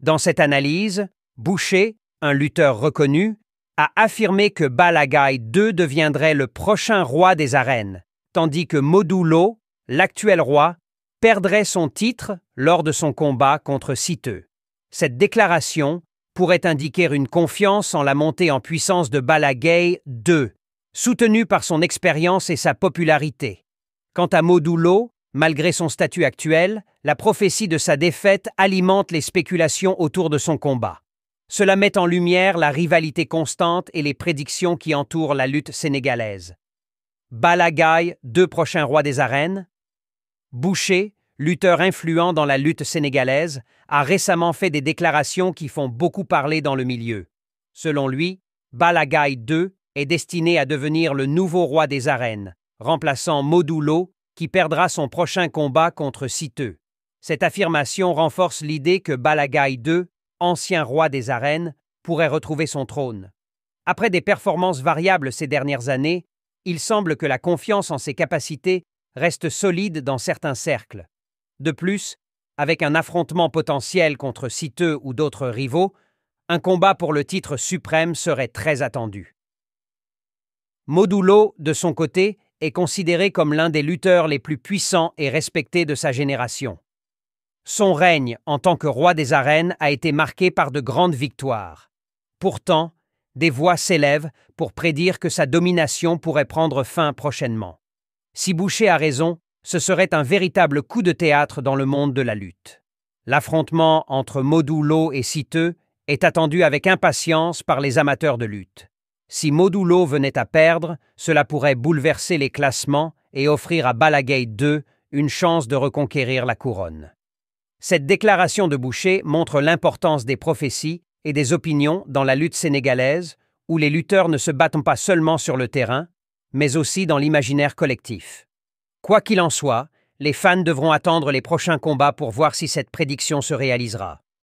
Dans cette analyse, Boucher, un lutteur reconnu, a affirmé que Bala Gaye 2 deviendrait le prochain roi des arènes, tandis que Modou Lo, l'actuel roi, perdrait son titre lors de son combat contre Siteu. Cette déclaration pourrait indiquer une confiance en la montée en puissance de Bala Gaye 2, soutenue par son expérience et sa popularité. Quant à Modou Lo, malgré son statut actuel, la prophétie de sa défaite alimente les spéculations autour de son combat. Cela met en lumière la rivalité constante et les prédictions qui entourent la lutte sénégalaise. Bala Gaye, 2 prochains rois des arènes. Boucher, lutteur influent dans la lutte sénégalaise, a récemment fait des déclarations qui font beaucoup parler dans le milieu. Selon lui, Bala Gaye 2 est destiné à devenir le nouveau roi des arènes, remplaçant Modou Lo, qui perdra son prochain combat contre Siteu. Cette affirmation renforce l'idée que Bala Gaye 2, ancien roi des arènes, pourrait retrouver son trône. Après des performances variables ces dernières années, il semble que la confiance en ses capacités reste solide dans certains cercles. De plus, avec un affrontement potentiel contre Siteu ou d'autres rivaux, un combat pour le titre suprême serait très attendu. Modou Lo, de son côté, est considéré comme l'un des lutteurs les plus puissants et respectés de sa génération. Son règne en tant que roi des arènes a été marqué par de grandes victoires. Pourtant, des voix s'élèvent pour prédire que sa domination pourrait prendre fin prochainement. Si Boucher a raison, ce serait un véritable coup de théâtre dans le monde de la lutte. L'affrontement entre Modou Lo et Siteu est attendu avec impatience par les amateurs de lutte. Si Modou Lo venait à perdre, cela pourrait bouleverser les classements et offrir à Bala Gaye 2 une chance de reconquérir la couronne. Cette déclaration de Boucher montre l'importance des prophéties et des opinions dans la lutte sénégalaise, où les lutteurs ne se battent pas seulement sur le terrain, mais aussi dans l'imaginaire collectif. Quoi qu'il en soit, les fans devront attendre les prochains combats pour voir si cette prédiction se réalisera.